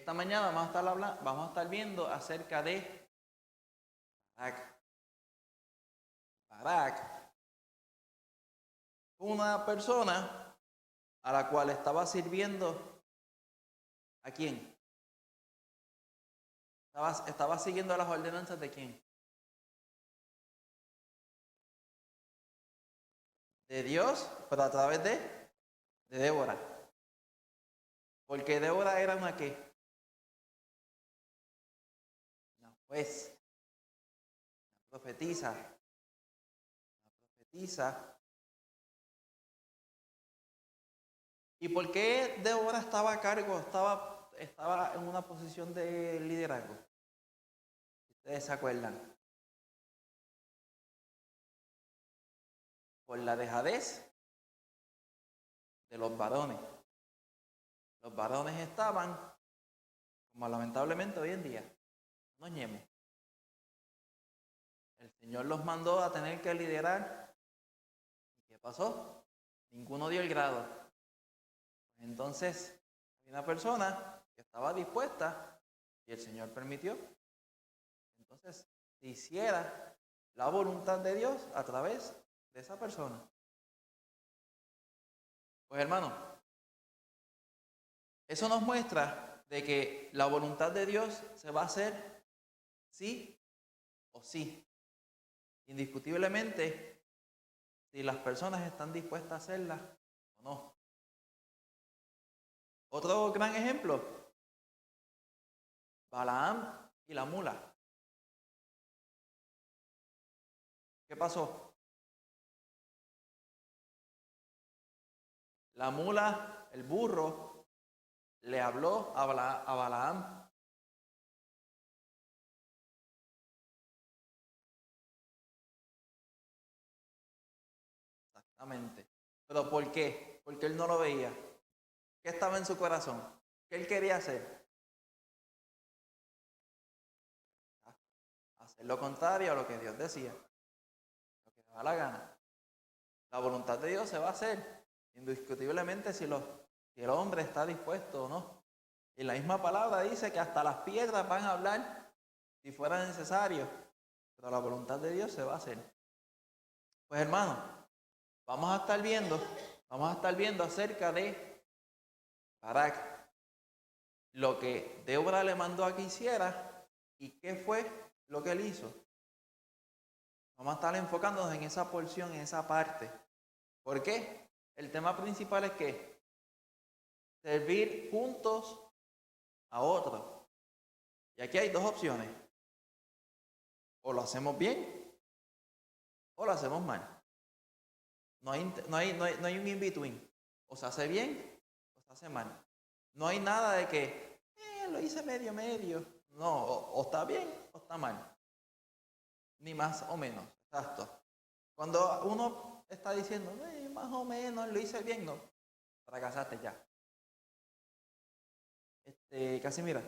Esta mañana vamos a estar viendo acerca de Barak. Barak, una persona a la cual estaba sirviendo. ¿A quién? Estaba siguiendo las ordenanzas de quién? De Dios, pero a través de Débora. Porque Débora era una ¿qué? Una juez, una profetisa. Una profetisa. ¿Y por qué Débora estaba a cargo, estaba en una posición de liderazgo? ¿Ustedes se acuerdan? Por la dejadez de los varones. Los varones estaban, como lamentablemente hoy en día, unos ñemos. El Señor los mandó a tener que liderar. ¿Y qué pasó? Ninguno dio el grado. Entonces, había una persona que estaba dispuesta y el Señor permitió. Entonces, se hiciera la voluntad de Dios a través de esa persona. Pues hermano, eso nos muestra de que la voluntad de Dios se va a hacer sí o sí. Indiscutiblemente, si las personas están dispuestas a hacerla o no. Otro gran ejemplo, Balaam y la mula. ¿Qué pasó? La mula, el burro, le habló a Balaam. Exactamente. ¿Pero por qué? Porque él no lo veía. ¿Qué estaba en su corazón? ¿Qué él quería hacer? Hacer lo contrario a lo que Dios decía. Lo que daba la gana. La voluntad de Dios se va a hacer indiscutiblemente si el hombre está dispuesto o no. Y la misma palabra dice que hasta las piedras van a hablar si fuera necesario. Pero la voluntad de Dios se va a hacer. Pues hermano, vamos a estar viendo acerca de Barak, lo que Débora le mandó a que hiciera y qué fue lo que él hizo. Vamos a estar enfocándonos en esa porción, en esa parte. ¿Por qué? El tema principal es que servir juntos a otros. Y aquí hay dos opciones. O lo hacemos bien o lo hacemos mal. No hay un in-between. O se hace bien o se hace mal. No hay nada de que lo hice medio. No, o está bien o está mal. Ni más o menos. Exacto. Cuando uno está diciendo, más o menos lo hice bien, no. Fracasaste ya. Casi mira.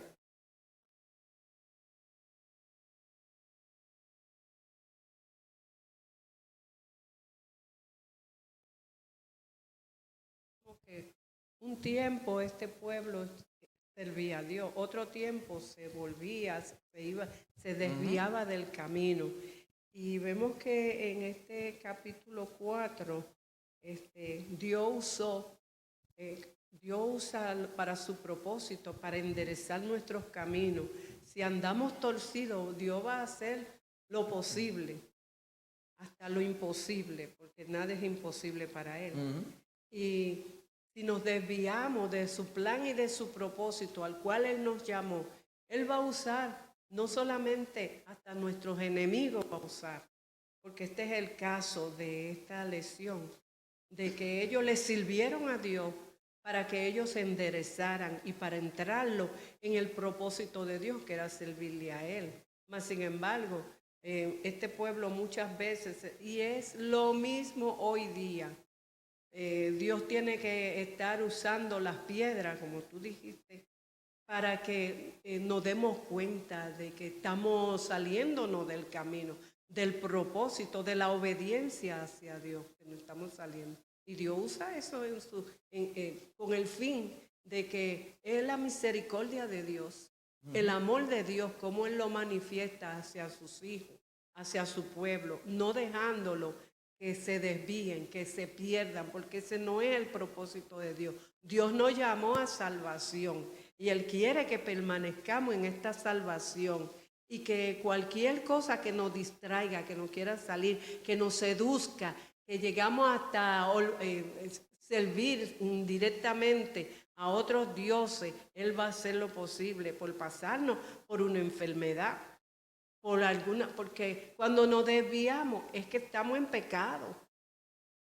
Que un tiempo este pueblo servía a Dios, otro tiempo se volvía, se desviaba del camino. Y vemos que en este capítulo 4, Dios usa para su propósito, para enderezar nuestros caminos. Si andamos torcidos, Dios va a hacer lo posible, hasta lo imposible, porque nada es imposible para Él. Y si nos desviamos de su plan y de su propósito al cual Él nos llamó, Él va a usar, no solamente hasta nuestros enemigos va a usar, porque este es el caso de esta lección, de que ellos le sirvieron a Dios para que ellos se enderezaran y para entrarlo en el propósito de Dios, que era servirle a Él. Mas, sin embargo, este pueblo muchas veces, y es lo mismo hoy día, Dios tiene que estar usando las piedras, como tú dijiste, para que nos demos cuenta de que estamos saliéndonos del camino, del propósito, de la obediencia hacia Dios, que nos estamos saliendo. Y Dios usa eso con el fin de que es la misericordia de Dios, el amor de Dios, como Él lo manifiesta hacia sus hijos, hacia su pueblo, no dejándolo que se desvíen, que se pierdan, porque ese no es el propósito de Dios. Dios nos llamó a salvación y Él quiere que permanezcamos en esta salvación y que cualquier cosa que nos distraiga, que nos quiera salir, que nos seduzca, que llegamos hasta servir directamente a otros dioses, Él va a hacer lo posible por pasarnos por una enfermedad, porque cuando nos desviamos es que estamos en pecado.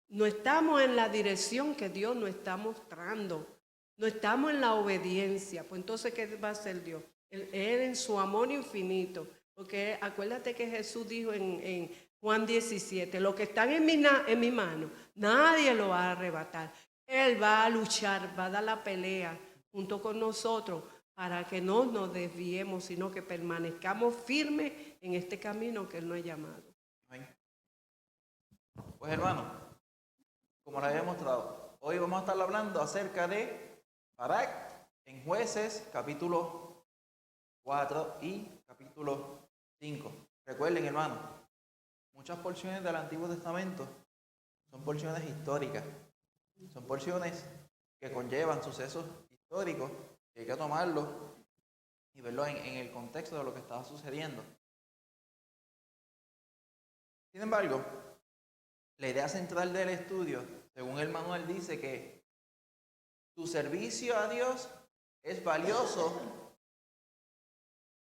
No estamos en la dirección que Dios nos está mostrando. No estamos en la obediencia. Pues entonces, ¿qué va a hacer Dios? Él en su amor infinito. Porque acuérdate que Jesús dijo en Juan 17, lo que están en mi mano, nadie lo va a arrebatar. Él va a luchar, va a dar la pelea junto con nosotros para que no nos desviemos, sino que permanezcamos firmes en este camino que Él nos ha llamado. Amén. Pues hermano, como les había mostrado, hoy vamos a estar hablando acerca de Barak en Jueces capítulo 4 y capítulo 5. Recuerden, hermano, muchas porciones del Antiguo Testamento son porciones históricas, son porciones que conllevan sucesos históricos que hay que tomarlos y verlo en el contexto de lo que estaba sucediendo. Sin embargo, la idea central del estudio, según el manual, dice que tu servicio a Dios es valioso,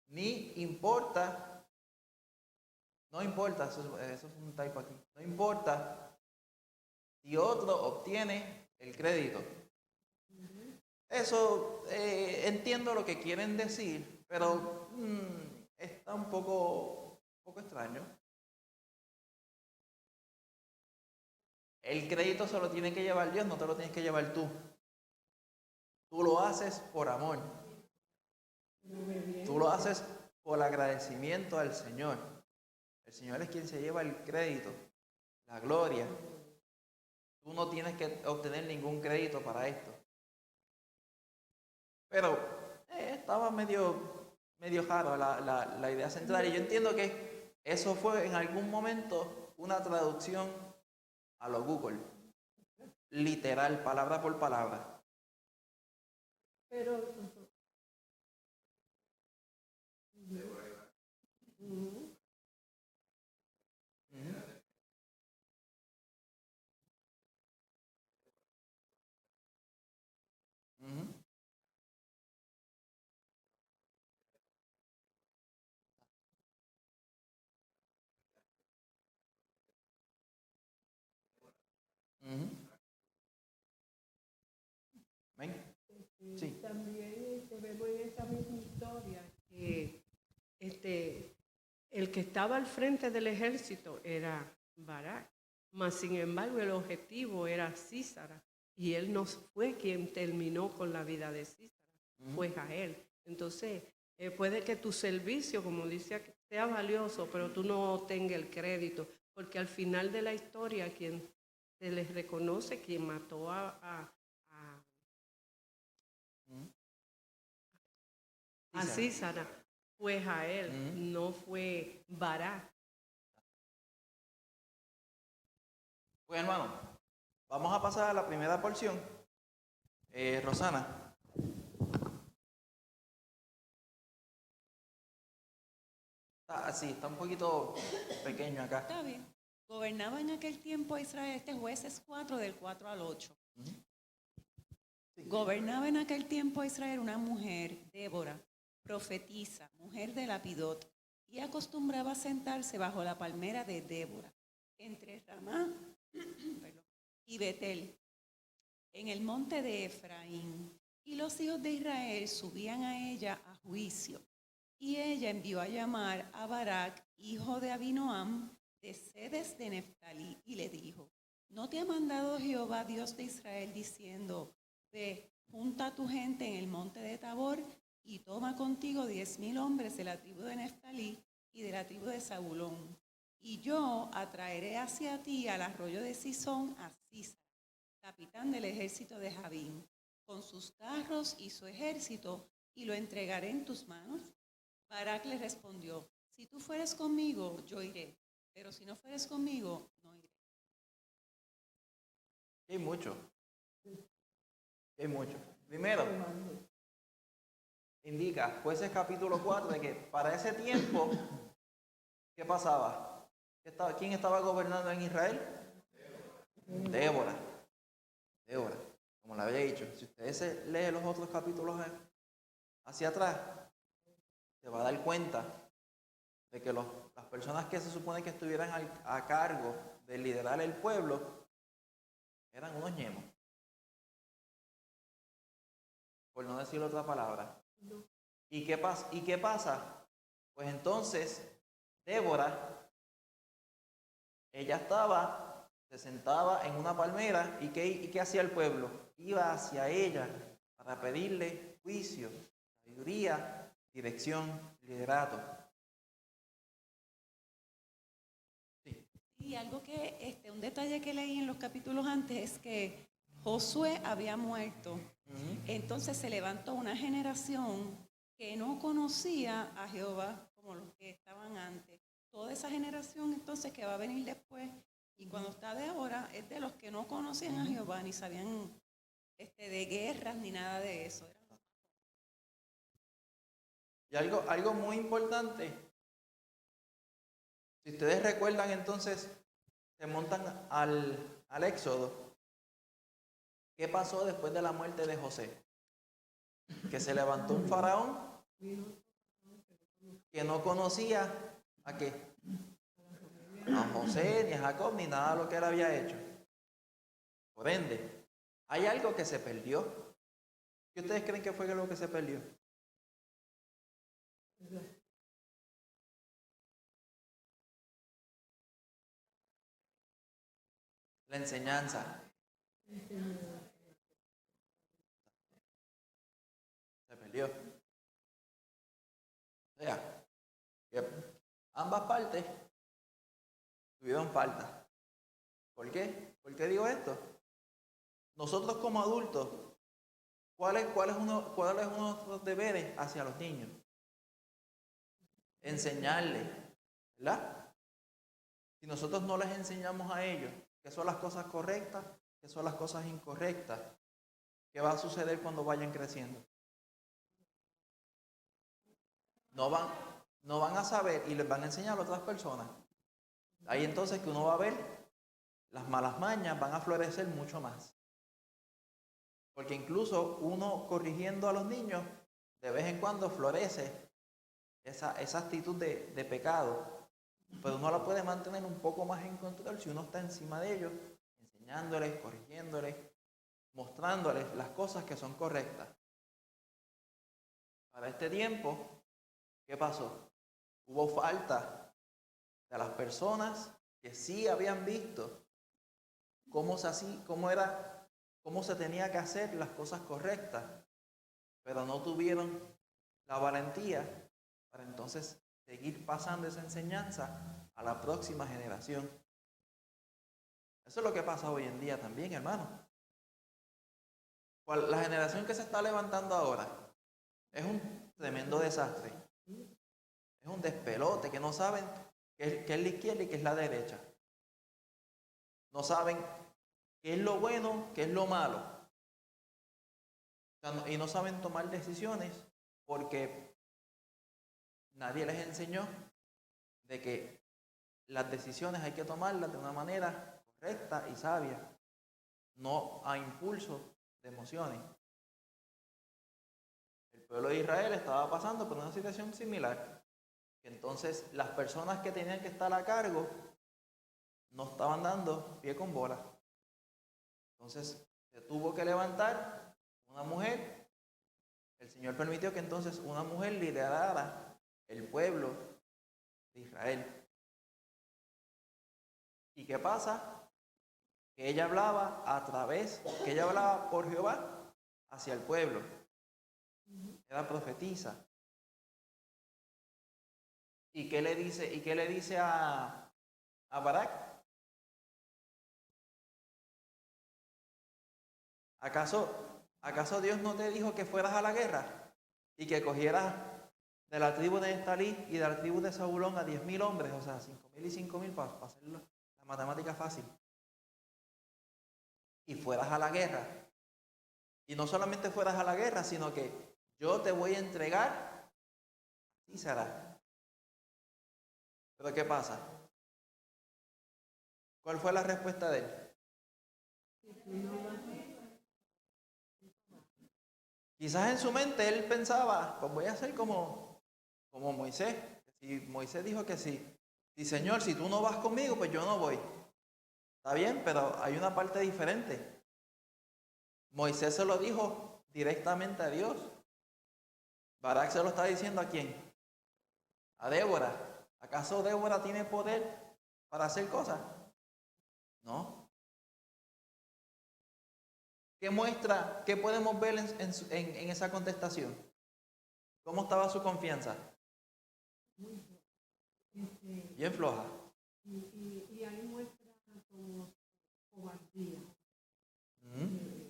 no importa, eso es un typo aquí, no importa si otro obtiene el crédito. Eso entiendo lo que quieren decir, pero está un poco extraño. El crédito se lo tiene que llevar Dios, no te lo tienes que llevar tú. Tú lo haces por amor. Tú lo haces por agradecimiento al Señor. El Señor es quien se lleva el crédito, la gloria. Tú no tienes que obtener ningún crédito para esto. Pero estaba medio raro la idea central. Y yo entiendo que eso fue en algún momento una traducción a lo Google. Literal, palabra por palabra. Pero ¿Ven? Sí. También vemos en esta misma historia que el que estaba al frente del ejército era Barak, mas sin embargo el objetivo era Sísara, y él no fue quien terminó con la vida de Sísara, fue Jael. Entonces, puede que tu servicio, como dice, sea valioso, pero tú no tengas el crédito, porque al final de la historia quien se les reconoce, quien mató a Sísara fue Jael, no fue Barak. Pues hermano, vamos a pasar a la primera porción. Rosana. Está un poquito pequeño acá. Está bien. Gobernaba en aquel tiempo Israel, Jueces 4, del 4 al 8. Sí. Gobernaba en aquel tiempo Israel una mujer, Débora, profetisa, mujer de Lapidot, y acostumbraba a sentarse bajo la palmera de Débora, entre Ramá y Betel, en el monte de Efraín. Y los hijos de Israel subían a ella a juicio. Y ella envió a llamar a Barak, hijo de Abinoam, de Cedes de Neftalí, y le dijo: ¿No te ha mandado Jehová, Dios de Israel, diciendo: ve, junta a tu gente en el monte de Tabor y toma contigo 10,000 hombres de la tribu de Neftalí y de la tribu de Zabulón? Y yo atraeré hacia ti al arroyo de Sisón a Sísara, capitán del ejército de Jabín. con sus carros y su ejército, y lo entregaré en tus manos. Barak le respondió, si tú fueres conmigo, yo iré, pero si no fueres conmigo, no iré. Hay mucho. Hay mucho. Primero, indica, Jueces capítulo 4, de que para ese tiempo, ¿qué pasaba? ¿Quién estaba gobernando en Israel? Débora. Débora, como le había dicho. Si usted lee los otros capítulos hacia atrás, se va a dar cuenta de que las personas que se supone que estuvieran a cargo de liderar el pueblo eran unos ñemos, por no decir otra palabra. ¿Y qué pasa? Pues entonces, Débora, ella se sentaba en una palmera, ¿y qué hacía el pueblo? Iba hacia ella para pedirle juicio, sabiduría, dirección, liderato. Sí. Y algo un detalle que leí en los capítulos antes es que Josué había muerto. Entonces se levantó una generación que no conocía a Jehová como los que estaban antes. Toda esa generación entonces que va a venir después, y cuando está de ahora, es de los que no conocían a Jehová, ni sabían de guerras, ni nada de eso. Y algo muy importante, si ustedes recuerdan entonces, se montan al Éxodo. ¿Qué pasó después de la muerte de José? Que se levantó un faraón que no conocía ¿a qué? A José, ni a Jacob, ni nada de lo que él había hecho. Por ende, hay algo que se perdió. ¿Qué ustedes creen que fue lo que se perdió? La enseñanza. Se perdió. O sea, que ambas partes tuvieron falta. ¿Por qué? ¿Por qué digo esto? Nosotros como adultos, ¿cuál es uno de nuestros deberes hacia los niños? Enseñarles, ¿verdad? Si nosotros no les enseñamos a ellos qué son las cosas correctas, qué son las cosas incorrectas, ¿qué va a suceder cuando vayan creciendo? No van a saber y les van a enseñar a otras personas. Ahí entonces que uno va a ver las malas mañas van a florecer mucho más. Porque incluso uno corrigiendo a los niños, de vez en cuando florece esa actitud de pecado. Pero uno la puede mantener un poco más en control si uno está encima de ellos, enseñándoles, corrigiéndoles, mostrándoles las cosas que son correctas. Para este tiempo, ¿qué pasó? Hubo falta de las personas que sí habían visto cómo se tenía que hacer las cosas correctas, pero no tuvieron la valentía para entonces seguir pasando esa enseñanza a la próxima generación. Eso es lo que pasa hoy en día también, hermano. La generación que se está levantando ahora es un tremendo desastre. Es un despelote que no saben qué es la izquierda y qué es la derecha. No saben qué es lo bueno, qué es lo malo. Y no saben tomar decisiones porque nadie les enseñó de que las decisiones hay que tomarlas de una manera correcta y sabia, no a impulso de emociones. El pueblo de Israel estaba pasando por una situación similar, que entonces las personas que tenían que estar a cargo no estaban dando pie con bola. Entonces se tuvo que levantar una mujer. El Señor permitió que entonces una mujer liderara el pueblo de Israel. ¿Y qué pasa? Que ella hablaba por Jehová hacia el pueblo. Era profetisa. ¿Y qué le dice a Barak? ¿Acaso ¿Acaso Dios no te dijo que fueras a la guerra y que cogieras de la tribu de Neftalí y de la tribu de Zabulón a 10.000 hombres? O sea, 5.000 y 5.000 para hacerlo la matemática fácil. Y fueras a la guerra. Y no solamente fueras a la guerra, sino que yo te voy a entregar y será. Pero ¿qué pasa? ¿Cuál fue la respuesta de él? Quizás en su mente él pensaba, pues voy a hacer como Moisés. Si Moisés dijo que sí. Sí, Señor, si tú no vas conmigo, pues yo no voy. Está bien, pero hay una parte diferente. Moisés se lo dijo directamente a Dios. Barak se lo está diciendo ¿a quién? A Débora. ¿Acaso Débora tiene poder para hacer cosas? No. ¿Qué muestra, qué podemos ver en esa contestación? ¿Cómo estaba su confianza? Bien floja. Y ahí muestra como cobardía.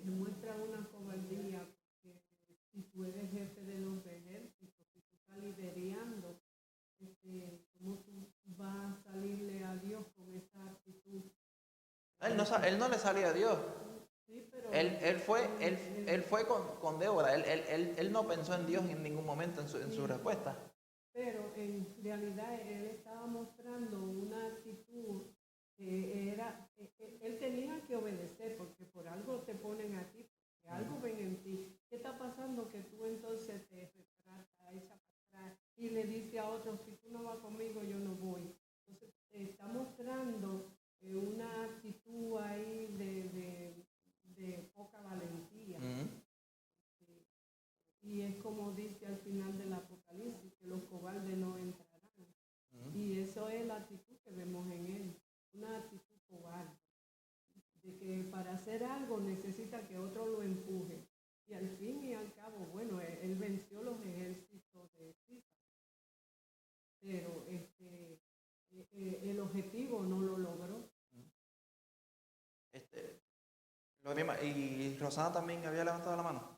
Muestra una cobardía, porque si tú eres jefe de los ejércitos, si tú estás liderando, ¿cómo tú vas a salirle a Dios con esa actitud? Él no le salía a Dios. Sí, pero Él fue con Débora. Él no pensó en Dios en ningún momento en su respuesta. Pero en realidad él estaba mostrando una actitud que era, él tenía que obedecer, porque por algo te ponen a ti, porque algo ven en ti. ¿Qué está pasando? Que tú entonces te retratas, echas para atrás y le dice a otro, si tú no vas conmigo, yo no voy. Entonces está mostrando una actitud ahí de poca valentía. Y es como dice al final del Apocalipsis, que los cobardes no entrarán. Y eso es la actitud que vemos en él, una actitud cobarde, de que para hacer algo necesita que otro lo empuje. Y al fin y al cabo, bueno, él venció los ejércitos de César, pero el objetivo no lo logró. Y Rosana también había levantado la mano.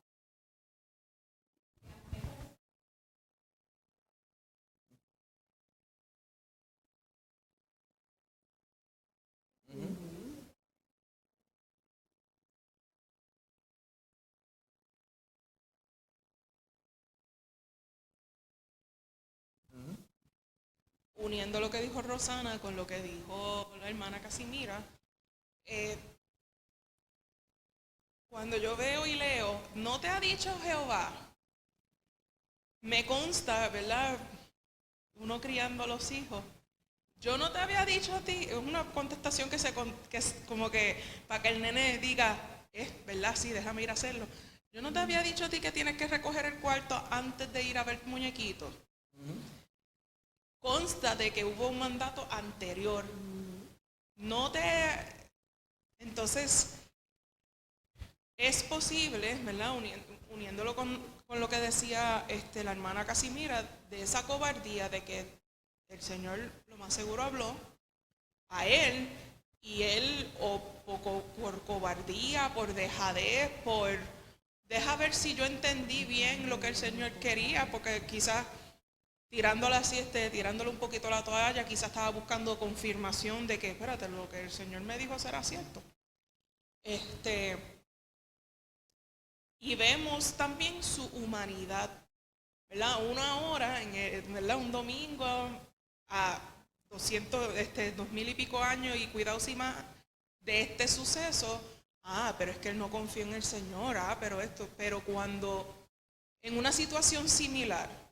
Uniendo lo que dijo Rosana con lo que dijo la hermana Casimira, cuando yo veo y leo, no te ha dicho Jehová, me consta, ¿verdad? Uno criando a los hijos, yo no te había dicho a ti, es una contestación que es como que para que el nene diga, es verdad, sí, déjame ir a hacerlo. Yo no te había dicho a ti que tienes que recoger el cuarto antes de ir a ver muñequitos. Consta de que hubo un mandato anterior. Entonces, es posible, ¿verdad? Uniéndolo con lo que decía la hermana Casimira, de esa cobardía de que el Señor lo más seguro habló a él, y él o por cobardía, por dejadez, deja ver si yo entendí bien lo que el Señor quería, porque quizás tirándole así, tirándole un poquito la toalla, quizás estaba buscando confirmación de que, espérate, lo que el Señor me dijo será cierto. Y vemos también su humanidad, ¿verdad? Una hora, ¿verdad? Un domingo a 2000 y pico años, y cuidado si más de este suceso, pero es que él no confía en el Señor, pero cuando en una situación similar,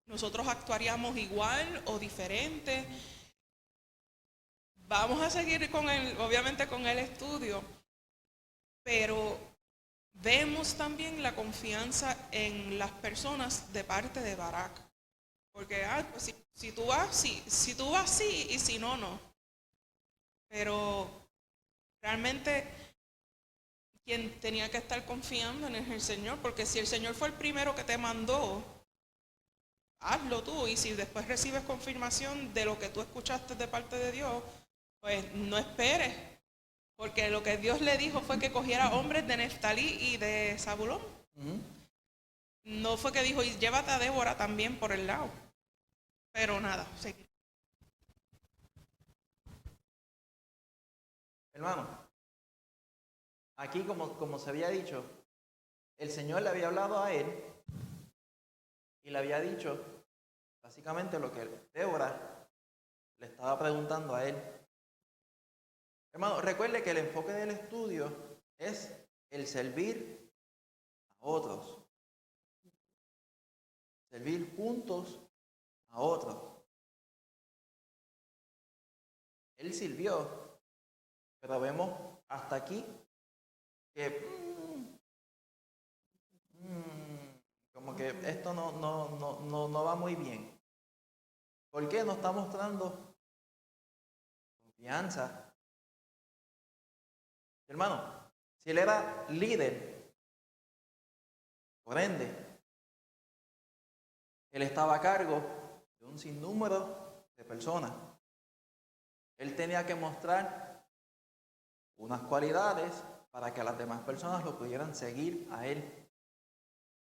nosotros actuaríamos igual o diferente. Vamos a seguir obviamente con el estudio, pero vemos también la confianza en las personas de parte de Barak. Porque pues si tú vas, sí, y si no, no. Pero realmente quien tenía que estar confiando en el Señor, porque si el Señor fue el primero que te mandó, hazlo tú, y si después recibes confirmación de lo que tú escuchaste de parte de Dios, pues no esperes Porque lo que Dios le dijo fue que cogiera hombres de Neftalí y de Zabulón. Ujú. No fue que dijo, y llévate a Débora también por el lado. Pero nada, seguí. Hermano, aquí como se había dicho, el Señor le había hablado a él y le había dicho básicamente lo que Débora le estaba preguntando a él. Hermano, recuerde que el enfoque del estudio es el servir a otros, servir juntos a otros. Él sirvió, pero vemos hasta aquí que como que esto no va muy bien. ¿Por qué? No está mostrando confianza. Hermano, si él era líder, por ende, él estaba a cargo de un sinnúmero de personas. Él tenía que mostrar unas cualidades para que las demás personas lo pudieran seguir a él.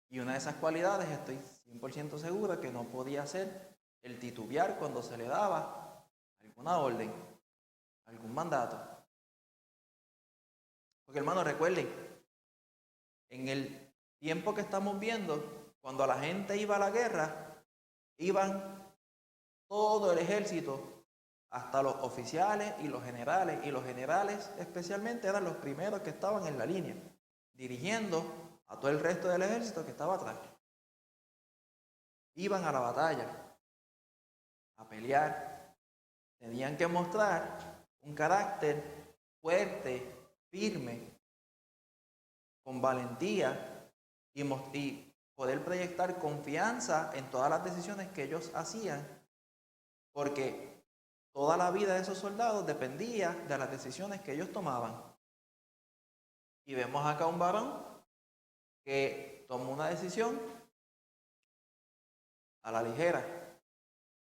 Y una de esas cualidades, estoy 100% segura que no podía ser el titubear cuando se le daba alguna orden, algún mandato. Porque hermanos, recuerden, en el tiempo que estamos viendo, cuando la gente iba a la guerra, iban todo el ejército, hasta los oficiales y los generales especialmente eran los primeros que estaban en la línea, dirigiendo a todo el resto del ejército que estaba atrás. Iban a la batalla, a pelear, tenían que mostrar un carácter fuerte, firme, con valentía y poder proyectar confianza en todas las decisiones que ellos hacían, porque toda la vida de esos soldados dependía de las decisiones que ellos tomaban. Y vemos acá un varón que tomó una decisión a la ligera,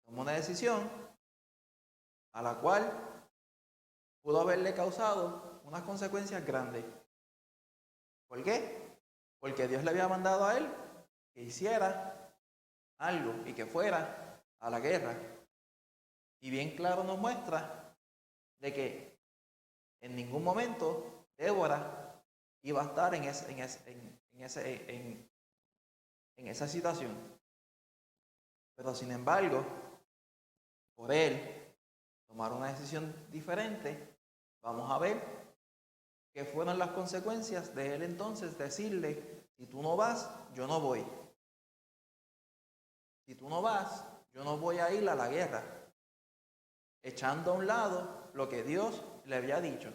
tomó una decisión a la cual pudo haberle causado unas consecuencias grandes. ¿Por qué? Porque Dios le había mandado a él que hiciera algo y que fuera a la guerra. Y bien claro nos muestra de que en ningún momento Débora iba a estar en esa situación. Pero sin embargo, por él tomar una decisión diferente, vamos a ver qué fueron las consecuencias de él entonces decirle, si tú no vas, yo no voy. Si tú no vas, yo no voy a ir a la guerra. Echando a un lado lo que Dios le había dicho.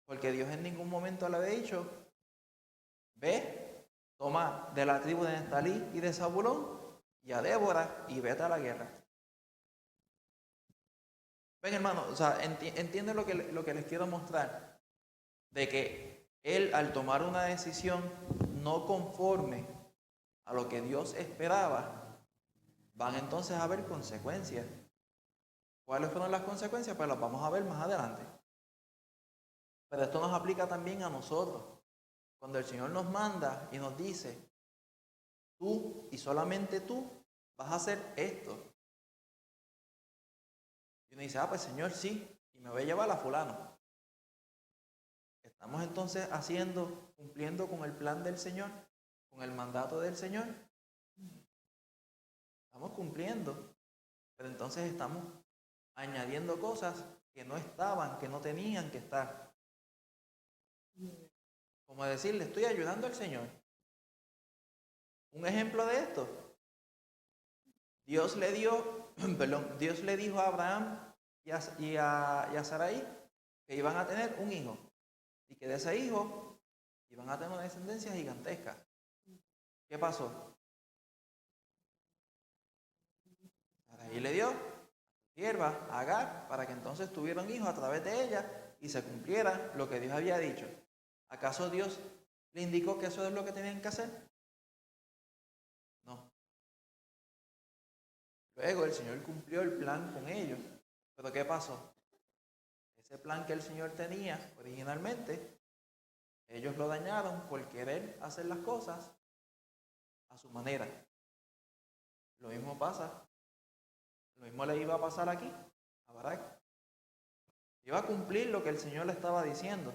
Porque Dios en ningún momento le había dicho, ve, toma de la tribu de Neftalí y de Zabulón y a Débora y vete a la guerra. Ven, hermano, o sea, entiende lo que les quiero mostrar. De que él, al tomar una decisión no conforme a lo que Dios esperaba, van entonces a haber consecuencias. ¿Cuáles fueron las consecuencias? Pues las vamos a ver más adelante. Pero esto nos aplica también a nosotros. Cuando el Señor nos manda y nos dice, tú y solamente tú vas a hacer esto. Y uno dice, pues Señor, sí, y me voy a llevar a fulano. ¿Estamos entonces cumpliendo con el plan del Señor, con el mandato del Señor? Estamos cumpliendo, pero entonces estamos añadiendo cosas que no estaban, que no tenían que estar. Como decirle, estoy ayudando al Señor. Un ejemplo de esto, Dios le dijo a Abraham y a Sarai que iban a tener un hijo y que de ese hijo iban a tener una descendencia gigantesca. ¿Qué pasó? Sarai le dio sierva a Agar para que entonces tuviera un hijo a través de ella y se cumpliera lo que Dios había dicho. ¿Acaso Dios le indicó que eso es lo que tenían que hacer? No. Luego el Señor cumplió el plan con ellos. ¿Pero qué pasó? ese plan que el Señor tenía originalmente, ellos lo dañaron por querer hacer las cosas a su manera. Lo mismo pasa, lo mismo le iba a pasar aquí, a Barak. Iba a cumplir lo que el Señor le estaba diciendo,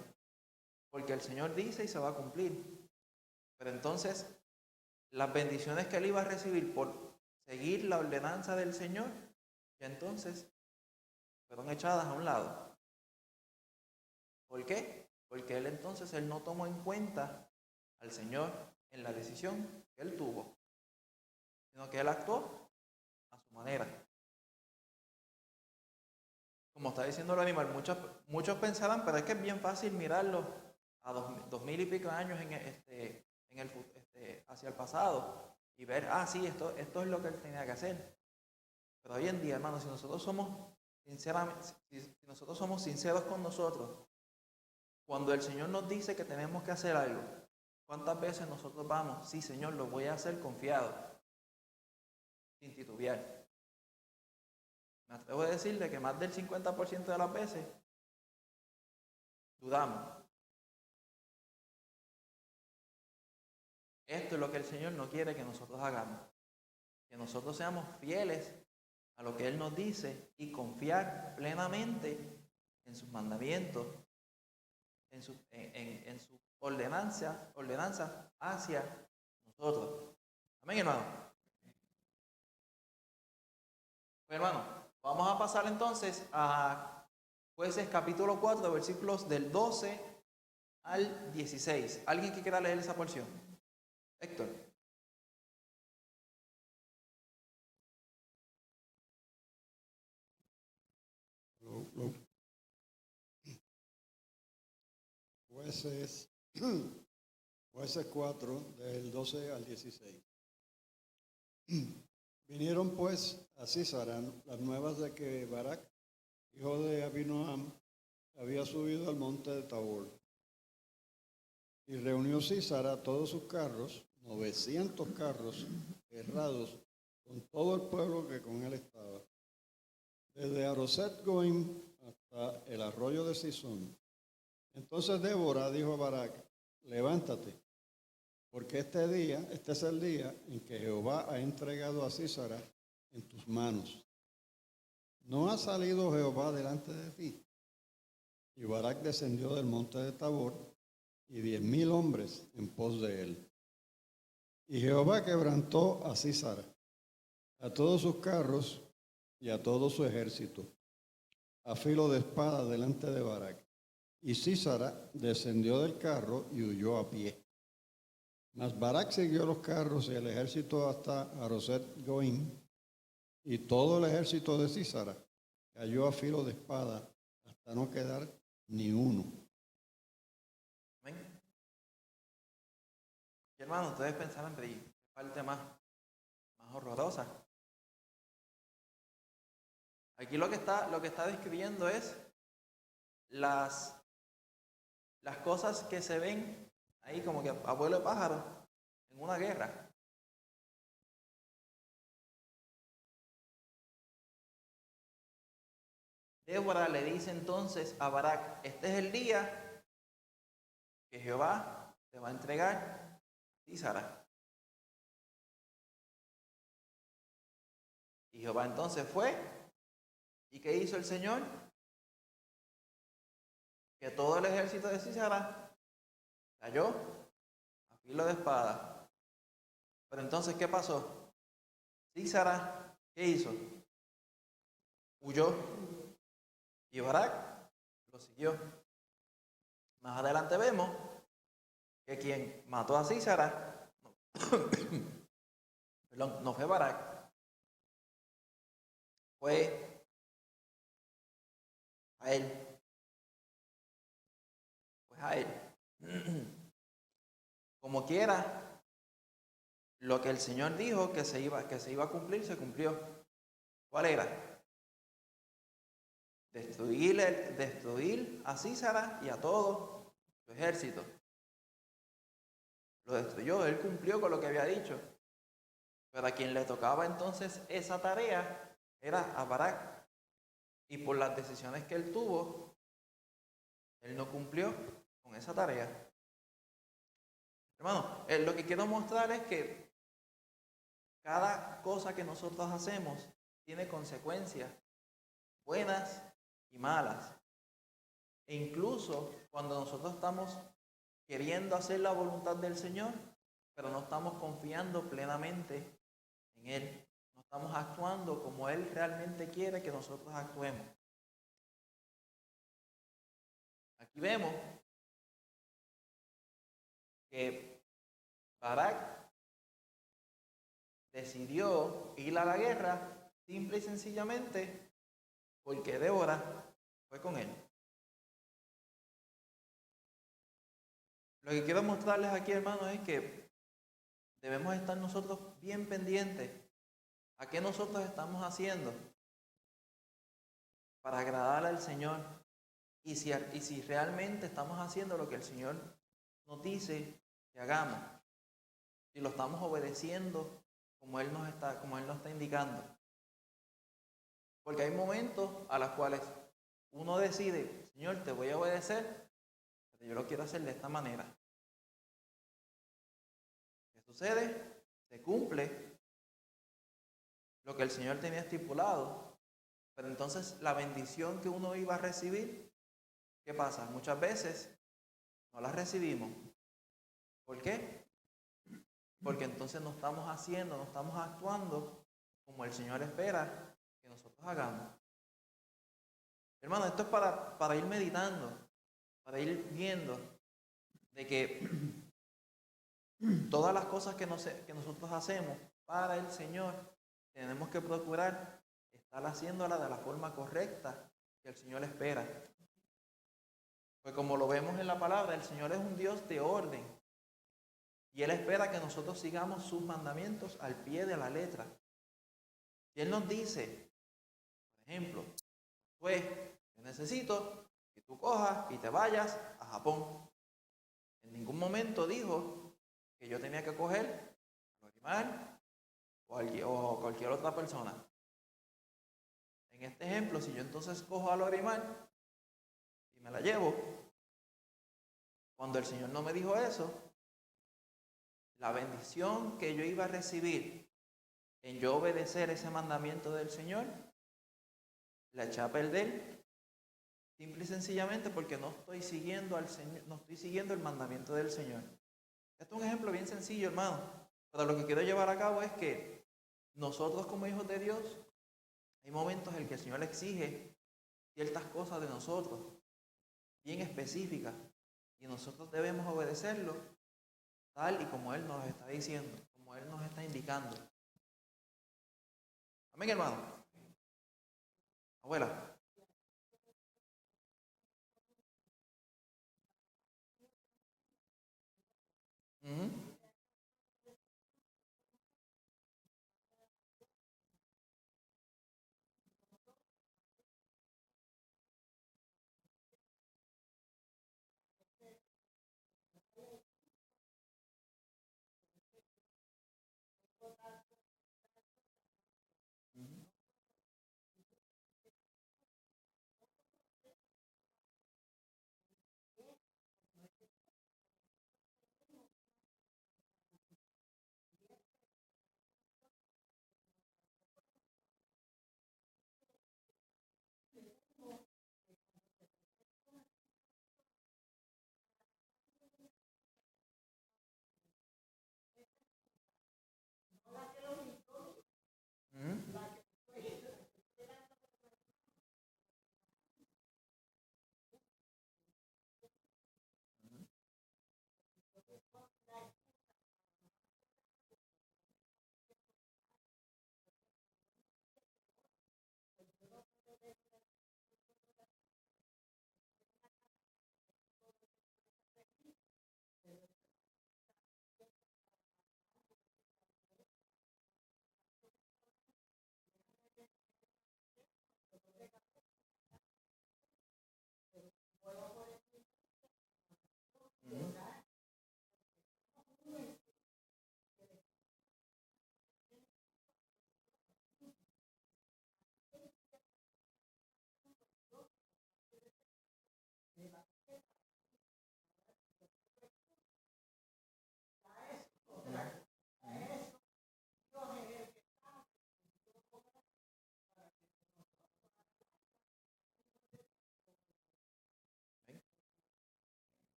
porque el Señor dice y se va a cumplir. Pero entonces, las bendiciones que él iba a recibir por seguir la ordenanza del Señor, ya entonces fueron echadas a un lado. ¿Por qué? Porque él no tomó en cuenta al Señor en la decisión que él tuvo, sino que él actuó a su manera. Como está diciendo el animal, muchos pensarán, pero es que es bien fácil mirarlo a 2000 y pico años hacia el pasado y ver, sí, esto es lo que él tenía que hacer. Pero hoy en día, hermanos, si nosotros somos sinceros con nosotros, cuando el Señor nos dice que tenemos que hacer algo, ¿cuántas veces nosotros vamos? Sí, Señor, lo voy a hacer confiado, sin titubear. Me atrevo a decirle que más del 50% de las veces dudamos. Esto es lo que el Señor no quiere que nosotros hagamos. Que nosotros seamos fieles a lo que Él nos dice y confiar plenamente en sus mandamientos, en su ordenanza hacia nosotros. Amén, hermano. Pues, hermano, vamos a pasar entonces a Jueces capítulo 4, versículos del 12 al 16. ¿Alguien que quiera leer esa porción? Héctor. Jueces 4, del 12 al 16. Vinieron pues a Císara las nuevas de que Barak, hijo de Abinoam, había subido al monte de Tabor. Y reunió Císara todos sus carros, 900 carros herrados, con todo el pueblo que con él estaba, desde Aroset Goim hasta el arroyo de Sison. Entonces Débora dijo a Barak: levántate, porque este es el día en que Jehová ha entregado a Císara en tus manos. ¿No ha salido Jehová delante de ti? Y Barak descendió del monte de Tabor, y 10,000 hombres en pos de él. Y Jehová quebrantó a Císara, a todos sus carros y a todo su ejército, a filo de espada delante de Barak. Y Císara descendió del carro y huyó a pie. Mas Barak siguió los carros y el ejército hasta Aroset Goim, y todo el ejército de Císara cayó a filo de espada hasta no quedar ni uno. Amén. Y hermano, ustedes pensarán, pero ¿qué parte más horrorosa? Aquí lo que está describiendo es las cosas que se ven ahí como que a vuelo de pájaro en una guerra. Débora le dice entonces a Barak: este es el día que Jehová te va a entregar a Císara. Y Jehová entonces fue, ¿y qué hizo el Señor? Que todo el ejército de Císara cayó a filo de espada. Pero entonces, ¿qué pasó? Císara, ¿qué hizo? Huyó. Y Barak lo siguió. Más adelante vemos que quien mató a Císara no fue Barak, fue a él. Pues a él. Como quiera, lo que el Señor dijo que se iba a cumplir, se cumplió. ¿Cuál era? Destruir a Císara y a todo su ejército. Lo destruyó, él cumplió con lo que había dicho. Pero a quien le tocaba entonces esa tarea era a Barak. Y por las decisiones que él tuvo, Él no cumplió con esa tarea. Hermano, lo que quiero mostrar es que cada cosa que nosotros hacemos tiene consecuencias buenas y malas. E incluso cuando nosotros estamos queriendo hacer la voluntad del Señor, pero no estamos confiando plenamente en Él. No estamos actuando como Él realmente quiere que nosotros actuemos. Aquí vemos que Barak decidió ir a la guerra simple y sencillamente porque Débora fue con él. Lo que quiero mostrarles aquí, hermanos, es que debemos estar nosotros bien pendientes a qué nosotros estamos haciendo para agradar al Señor y si realmente estamos haciendo lo que el Señor nos dice que hagamos, si lo estamos obedeciendo como Él nos está indicando. Porque hay momentos a los cuales uno decide, Señor, te voy a obedecer, pero yo lo quiero hacer de esta manera. ¿Qué sucede? Se cumple lo que el Señor tenía estipulado, pero entonces la bendición que uno iba a recibir, ¿qué pasa? Muchas veces no la recibimos. ¿Por qué? Porque entonces no estamos haciendo, no estamos actuando como el Señor espera que nosotros hagamos. Hermano, esto es para ir meditando, para ir viendo de que todas las cosas que nosotros hacemos para el Señor, tenemos que procurar estar haciéndolas de la forma correcta que el Señor espera. Pues como lo vemos en la palabra, el Señor es un Dios de orden. Y Él espera que nosotros sigamos sus mandamientos al pie de la letra. Y Él nos dice, por ejemplo, pues yo necesito que tú cojas y te vayas a Japón. En ningún momento dijo que yo tenía que coger a Lorimar o cualquier otra persona. En este ejemplo, si yo entonces cojo a Lorimar y me la llevo, cuando el Señor no me dijo eso, la bendición que yo iba a recibir en yo obedecer ese mandamiento del Señor, la eché a perder, simple y sencillamente porque no estoy siguiendo al Señor, no estoy siguiendo el mandamiento del Señor. Esto es un ejemplo bien sencillo, hermano, pero lo que quiero llevar a cabo es que nosotros como hijos de Dios, hay momentos en que el Señor exige ciertas cosas de nosotros, bien específicas, y nosotros debemos obedecerlo tal y como Él nos está diciendo, como Él nos está indicando. Amén, hermano. Abuela. Ujú.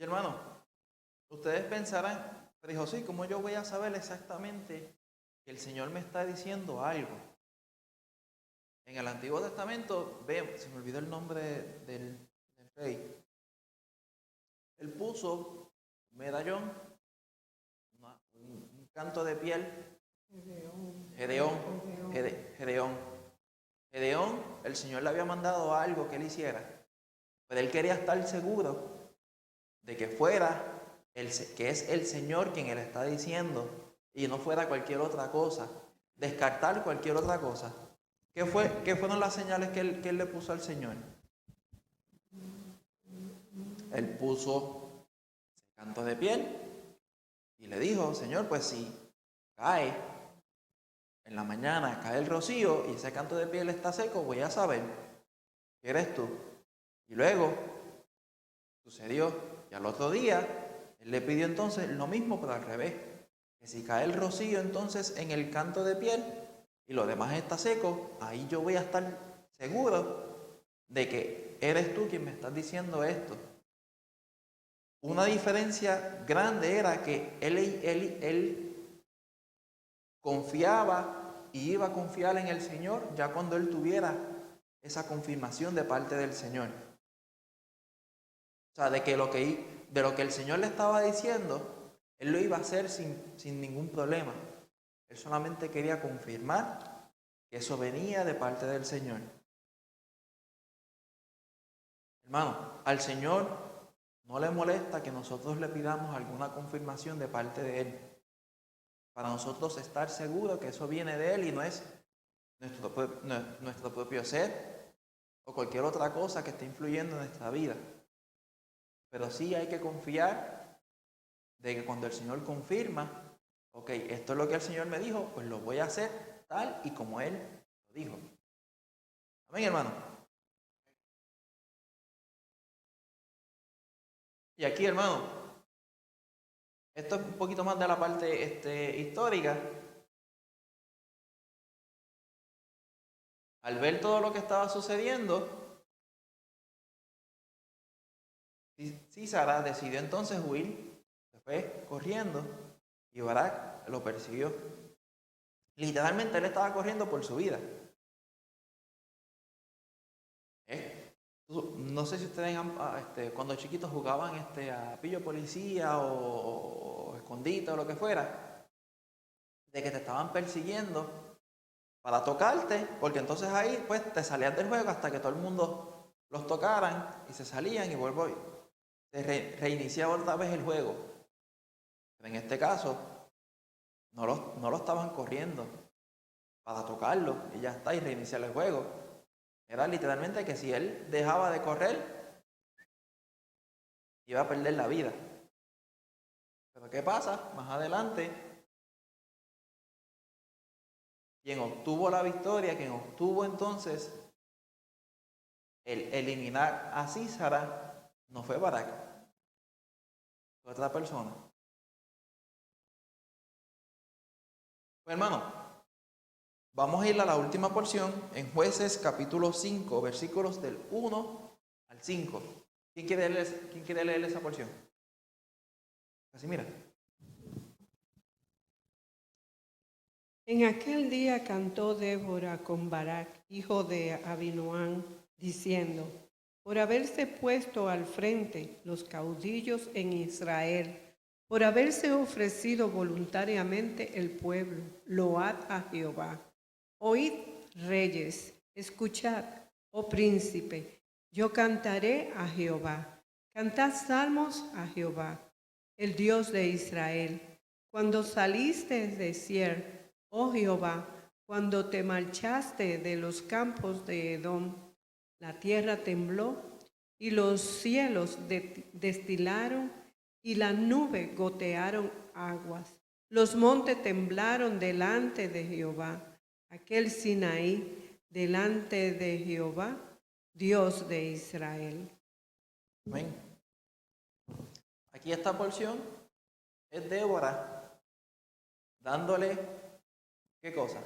Y hermano, ustedes pensarán, pero dijo, sí, ¿cómo yo voy a saber exactamente que el Señor me está diciendo algo? En el Antiguo Testamento, vemos, se me olvidó el nombre del rey. Él puso un medallón, un canto de piel. Gedeón, el Señor le había mandado algo que él hiciera, pero él quería estar seguro de que fuera, que es el Señor quien él está diciendo, y no fuera cualquier otra cosa, descartar cualquier otra cosa. ¿Qué fueron las señales que él le puso al Señor? Él puso canto de piel y le dijo, Señor, pues si cae en la mañana, cae el rocío y ese canto de piel está seco, voy a saber que eres tú. Y luego sucedió, y al otro día, él le pidió entonces lo mismo, pero al revés, que si cae el rocío entonces en el canto de piel y lo demás está seco, ahí yo voy a estar seguro de que eres tú quien me estás diciendo esto. Una diferencia grande era que él confiaba y iba a confiar en el Señor ya cuando él tuviera esa confirmación de parte del Señor. O sea, de lo que el Señor le estaba diciendo, él lo iba a hacer sin ningún problema. Él solamente quería confirmar que eso venía de parte del Señor. Hermano, al Señor no le molesta que nosotros le pidamos alguna confirmación de parte de Él, para nosotros estar seguros que eso viene de Él y no es nuestro propio ser o cualquier otra cosa que esté influyendo en nuestra vida. Pero sí hay que confiar de que cuando el Señor confirma, ok, esto es lo que el Señor me dijo, pues lo voy a hacer tal y como Él lo dijo. Amén, hermano. Y aquí, hermano, esto es un poquito más de la parte histórica. Al ver todo lo que estaba sucediendo, Sísara decidió entonces huir, se fue corriendo y Barak lo persiguió. Literalmente él estaba corriendo por su vida. No sé si ustedes cuando chiquitos jugaban a pillo policía o escondite o lo que fuera, de que te estaban persiguiendo para tocarte, porque entonces ahí pues te salías del juego hasta que todo el mundo los tocaran y se salían y se reiniciaba otra vez el juego. Pero en este caso no lo estaban corriendo para tocarlo y ya está, y reiniciar el juego. Era literalmente que si él dejaba de correr, iba a perder la vida. Pero ¿qué pasa? Más adelante, quien obtuvo la victoria, quien obtuvo entonces el eliminar a Sísara, no fue Barak, fue otra persona. Pues hermano, vamos a ir a la última porción en Jueces capítulo 5, versículos del 1 al 5. ¿Quién quiere leer esa porción? Así mira. En aquel día cantó Débora con Barak, hijo de Abinoam, diciendo, por haberse puesto al frente los caudillos en Israel, por haberse ofrecido voluntariamente el pueblo, load a Jehová. Oíd, reyes, escuchad, oh príncipe, yo cantaré a Jehová. Cantad salmos a Jehová, el Dios de Israel. Cuando saliste de Sier, oh Jehová, cuando te marchaste de los campos de Edom, la tierra tembló y los cielos destilaron y la nube gotearon aguas. Los montes temblaron delante de Jehová, aquel Sinaí delante de Jehová, Dios de Israel. Amén. Aquí esta porción es Débora dándole, ¿qué cosa?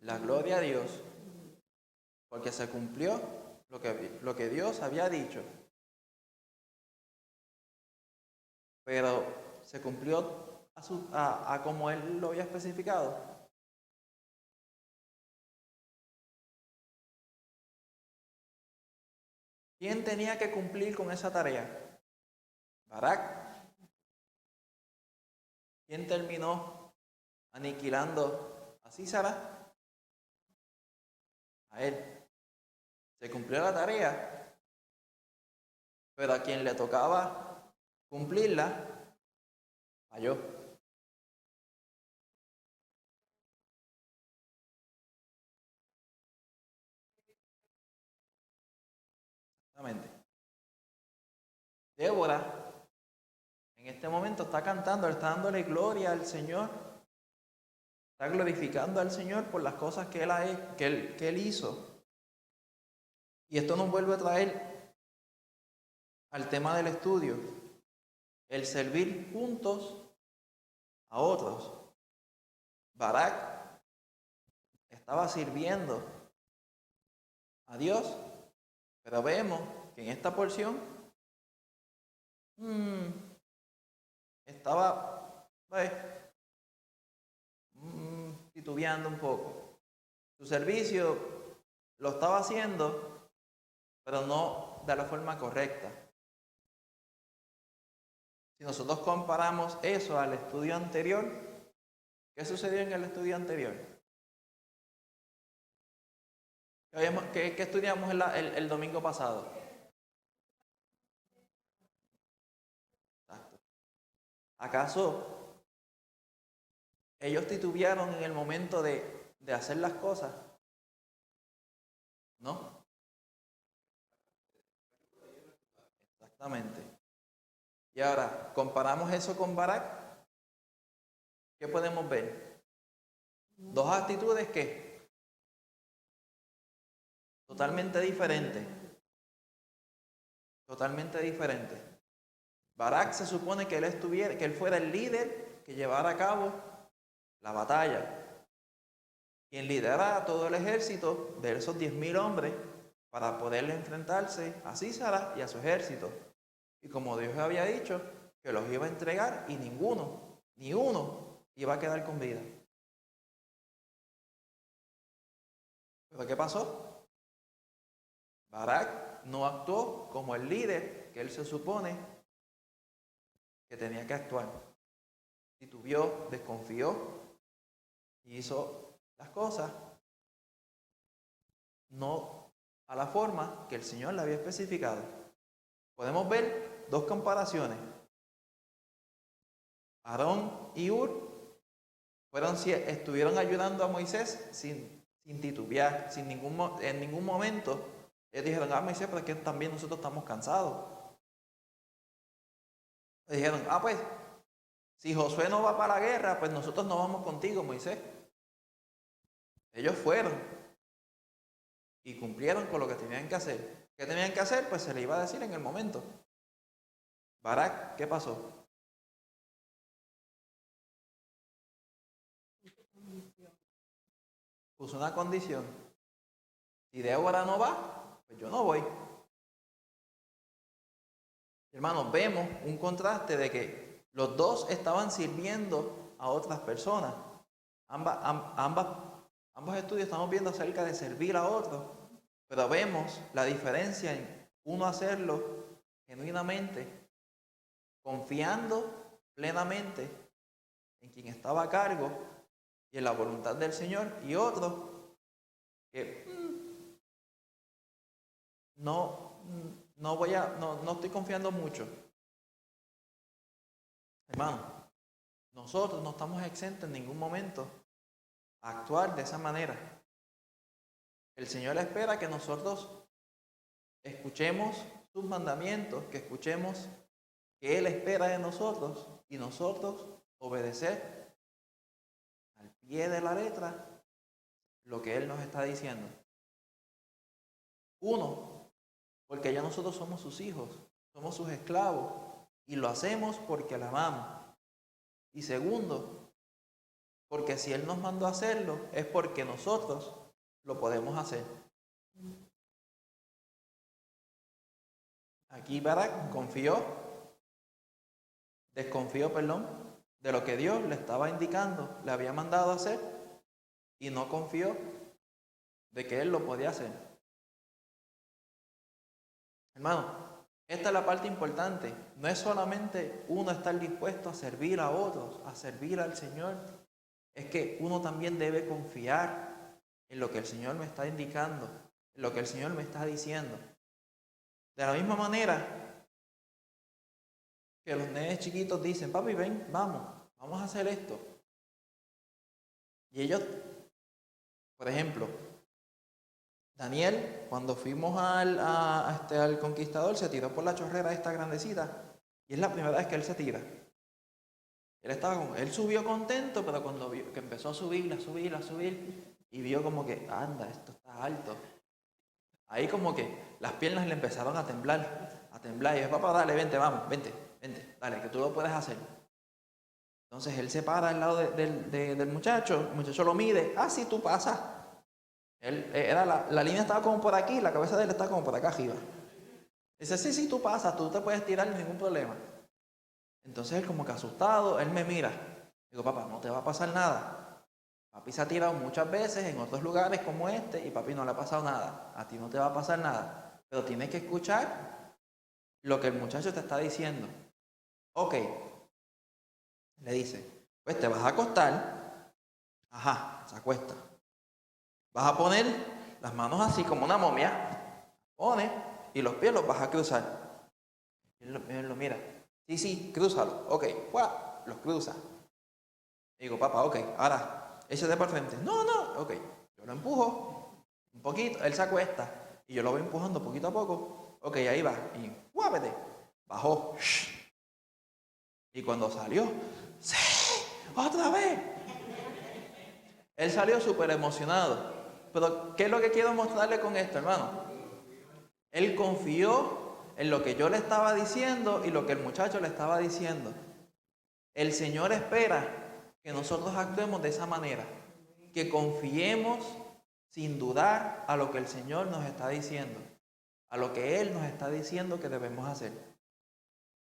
La gloria a Dios, porque se cumplió lo que Dios había dicho. pero se cumplió a como él lo había especificado. ¿Quién tenía que cumplir con esa tarea? Barak. ¿Quién terminó aniquilando a Sísara? A él. Se cumplió la tarea, pero a quien le tocaba cumplirla, falló. Exactamente. Débora en este momento está cantando, está dándole gloria al Señor, está glorificando al Señor por las cosas que él hizo. Y esto nos vuelve a traer al tema del estudio, el servir juntos a otros. Barak estaba sirviendo a Dios, pero vemos que en esta porción estaba titubeando un poco. Su servicio lo estaba haciendo, pero no de la forma correcta. Si nosotros comparamos eso al estudio anterior, ¿qué sucedió en el estudio anterior? ¿Qué estudiamos el domingo pasado? Exacto. ¿Acaso ellos titubearon en el momento de hacer las cosas? ¿No? Exactamente. Y ahora, comparamos eso con Barak. ¿Qué podemos ver? Dos actitudes que totalmente diferentes. Totalmente diferentes. Barak se supone que él fuera el líder que llevara a cabo la batalla. Quien liderara a todo el ejército de esos 10,000 hombres para poder enfrentarse a Sísara y a su ejército. Y como Dios había dicho, que los iba a entregar y ni uno iba a quedar con vida. ¿Pero qué pasó? Barak no actuó como el líder que él se supone que tenía que actuar. Titubeó, desconfió y hizo las cosas no a la forma que el Señor le había especificado. Podemos ver dos comparaciones. Aarón y Hur estuvieron ayudando a Moisés sin titubear, en ningún momento. Ellos dijeron, Moisés, pero es que también nosotros estamos cansados. Le dijeron, pues, si Josué no va para la guerra, pues nosotros no vamos contigo, Moisés. Ellos fueron y cumplieron con lo que tenían que hacer. ¿Qué tenían que hacer? Pues se le iba a decir en el momento. Barak, ¿qué pasó? Puso una condición. Si Débora no va, pues yo no voy. Hermanos, vemos un contraste de que los dos estaban sirviendo a otras personas. Ambos estudios estamos viendo acerca de servir a otros, pero vemos la diferencia en uno hacerlo genuinamente, confiando plenamente en quien estaba a cargo y en la voluntad del Señor, y otro que no estoy confiando mucho. Hermano, nosotros no estamos exentos en ningún momento a actuar de esa manera. El Señor espera que nosotros escuchemos sus mandamientos, que escuchemos que Él espera de nosotros y nosotros obedecer al pie de la letra lo que Él nos está diciendo. Uno, porque ya nosotros somos sus hijos, somos sus esclavos y lo hacemos porque la amamos. Y segundo, porque si Él nos mandó a hacerlo es porque nosotros lo podemos hacer. Aquí Barak confió, desconfió, perdón, de lo que Dios le estaba indicando, le había mandado a hacer, y no confió de que él lo podía hacer. Hermano, esta es la parte importante. No es solamente uno estar dispuesto a servir a otros, a servir al Señor. Es que uno también debe confiar en lo que el Señor me está indicando, en lo que el Señor me está diciendo. De la misma manera que los nenes chiquitos dicen, papi, ven, vamos a hacer esto. Y ellos, por ejemplo, Daniel, cuando fuimos al Conquistador, se tiró por la chorrera esta grandecita. Y es la primera vez que él se tira. Él subió contento, pero cuando vio que empezó a subir, y vio como que, anda, esto está alto. Ahí como que las piernas le empezaron a temblar. Y dijo, papá, dale, vente, vamos, vente, dale, que tú lo puedes hacer. Entonces él se para al lado del muchacho, el muchacho lo mide, sí, tú pasas. La línea estaba como por aquí, la cabeza de él estaba como por acá arriba. Dice, sí, tú pasas, tú te puedes tirar sin ningún problema. Entonces él como que asustado, él me mira. Digo, papá, no te va a pasar nada. Papi se ha tirado muchas veces en otros lugares como este y papi no le ha pasado nada. A ti no te va a pasar nada. Pero tienes que escuchar lo que el muchacho te está diciendo. Ok. Le dice, pues te vas a acostar. Se acuesta. Vas a poner las manos así como una momia. Pone y los pies los vas a cruzar. Él lo mira. Sí, crúzalo. Ok, los cruza. Digo, papá, ok, ahora, échate para frente. No, ok. Yo lo empujo un poquito, él se acuesta y yo lo voy empujando poquito a poco. Ok, ahí va. Y guápete. Bajó. Y cuando salió, ¡sí! ¡Otra vez! Él salió súper emocionado. Pero, ¿qué es lo que quiero mostrarle con esto, hermano? Él confió en lo que yo le estaba diciendo y lo que el muchacho le estaba diciendo. El Señor espera que nosotros actuemos de esa manera, que confiemos sin dudar a lo que el Señor nos está diciendo, a lo que Él nos está diciendo que debemos hacer.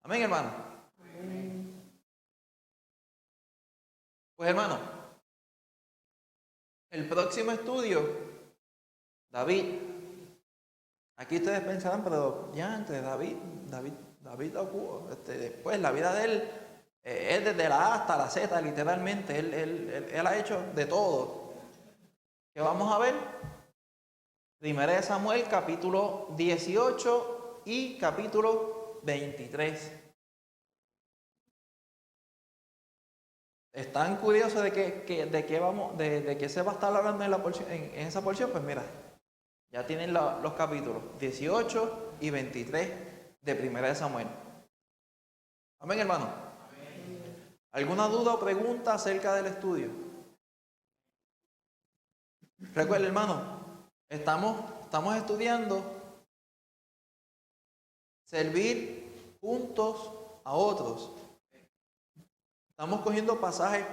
Amén, hermano. Pues, hermano, el próximo estudio, David. Aquí ustedes pensarán, pero ya entre David después la vida de él es desde la A hasta la Z, literalmente. Él ha hecho de todo. ¿Qué vamos a ver? Primera de Samuel, capítulo 18 y capítulo 23. ¿Están curiosos de qué se va a estar hablando en esa porción? Pues mira, ya tienen los capítulos 18 y 23 de Primera de Samuel. Amén, hermano. ¿Alguna duda o pregunta acerca del estudio? Recuerden, hermano, estamos estudiando servir juntos a otros. Estamos cogiendo pasajes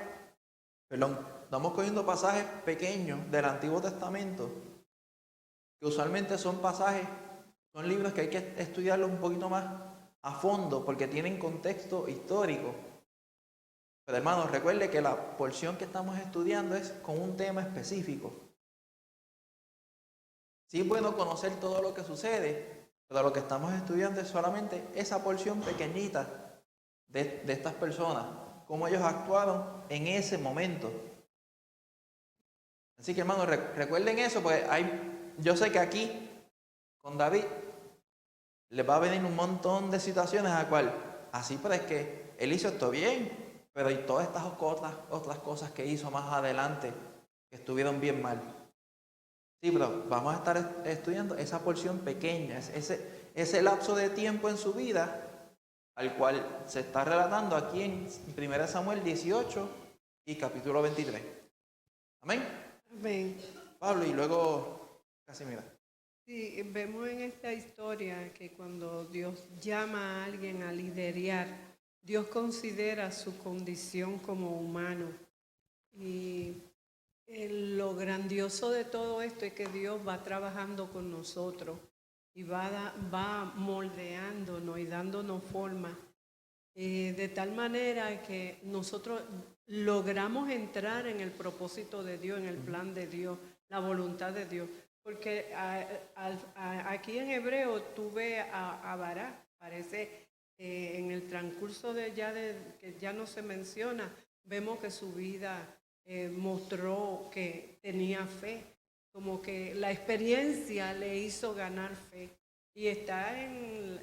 pequeños del Antiguo Testamento, que usualmente son libros que hay que estudiarlos un poquito más a fondo porque tienen contexto histórico. Pero hermanos, recuerde que la porción que estamos estudiando es con un tema específico. Sí es bueno conocer todo lo que sucede, pero lo que estamos estudiando es solamente esa porción pequeñita de estas personas, cómo ellos actuaron en ese momento. Así que hermanos, recuerden eso, porque yo sé que aquí, con David, les va a venir un montón de situaciones a las cuales, pero es que él hizo esto bien, pero hay todas estas otras cosas que hizo más adelante que estuvieron bien mal. Sí, pero vamos a estar estudiando esa porción pequeña, ese lapso de tiempo en su vida, al cual se está relatando aquí en 1 Samuel 18 y capítulo 23. Amén. Amén. Pablo, y luego Casimira. Sí, vemos en esta historia que cuando Dios llama a alguien a liderar, Dios considera su condición como humano. Y lo grandioso de todo esto es que Dios va trabajando con nosotros y va moldeándonos y dándonos forma de tal manera que nosotros logramos entrar en el propósito de Dios, en el plan de Dios, la voluntad de Dios. Porque aquí en Hebreo tuve a Barak, parece en el transcurso que ya no se menciona, vemos que su vida mostró que tenía fe, como que la experiencia le hizo ganar fe. Y está en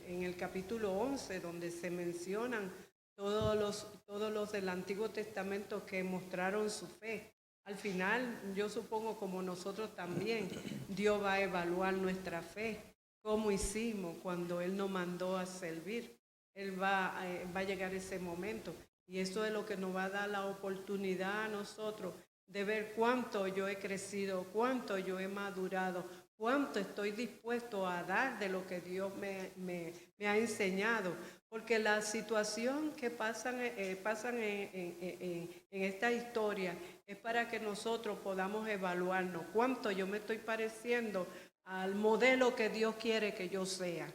el capítulo 11, donde se mencionan todos los del Antiguo Testamento que mostraron su fe. Al final, yo supongo como nosotros también, Dios va a evaluar nuestra fe, cómo hicimos cuando Él nos mandó a servir. Él va a llegar ese momento. Y eso es lo que nos va a dar la oportunidad a nosotros de ver cuánto yo he crecido, cuánto yo he madurado, cuánto estoy dispuesto a dar de lo que Dios me ha enseñado. Porque la situación que pasan en esta historia es para que nosotros podamos evaluarnos cuánto yo me estoy pareciendo al modelo que Dios quiere que yo sea,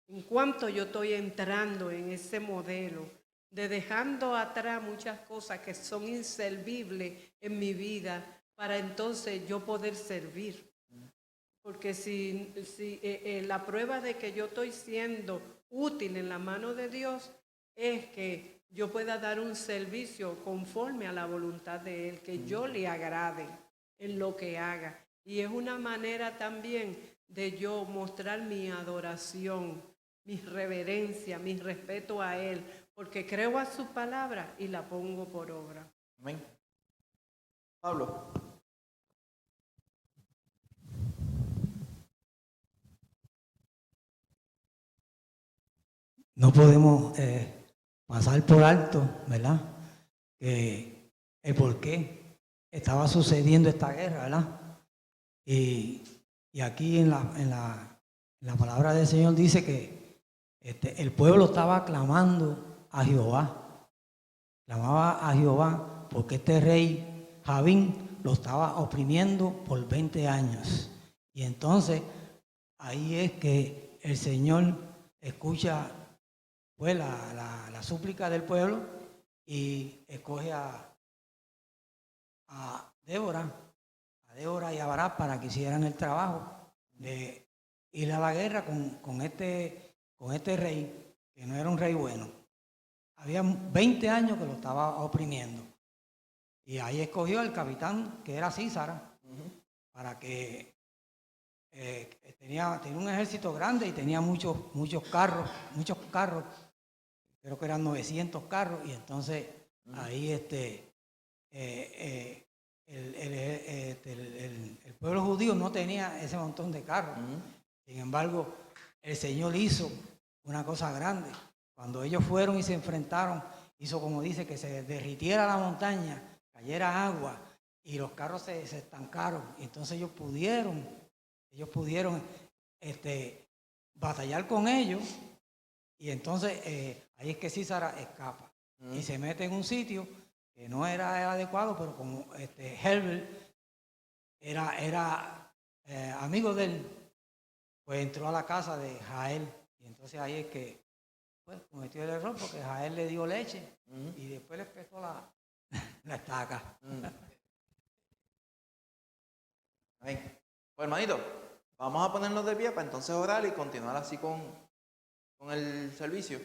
en cuánto yo estoy entrando en ese modelo, de dejando atrás muchas cosas que son inservibles en mi vida para entonces yo poder servir. Porque si la prueba de que yo estoy siendo útil en la mano de Dios es que yo pueda dar un servicio conforme a la voluntad de Él, que yo le agrade en lo que haga. Y es una manera también de yo mostrar mi adoración, mi reverencia, mi respeto a Él, porque creo a su palabra y la pongo por obra. Amén. Pablo. No podemos pasar por alto, ¿verdad? Que el por qué estaba sucediendo esta guerra, ¿verdad? Y aquí en la palabra del Señor dice que el pueblo estaba clamando a Jehová. Clamaba a Jehová porque este rey Javín lo estaba oprimiendo por 20 años. Y entonces ahí es que el Señor escucha pues la súplica del pueblo y escoge a Débora y a Barak para que hicieran el trabajo de ir a la guerra con este rey, que no era un rey bueno. Había 20 años que lo estaba oprimiendo. Y ahí escogió al capitán, que era Císara, para que tenía un ejército grande y tenía muchos carros, creo que eran 900 carros, y entonces ahí el pueblo judío no tenía ese montón de carros. Sin embargo, el Señor hizo una cosa grande. Cuando ellos fueron y se enfrentaron, hizo como dice, que se derritiera la montaña, cayera agua y los carros se estancaron. Y entonces ellos pudieron batallar con ellos. Y entonces ahí es que Císara escapa y se mete en un sitio que no era adecuado, pero como Herbert era amigo de él, pues entró a la casa de Jael. Y entonces ahí es que pues, cometió el error, porque Jael le dio leche y después le pescó la estaca. Amén. Pues hermanito, vamos a ponernos de pie para entonces orar y continuar así con el servicio.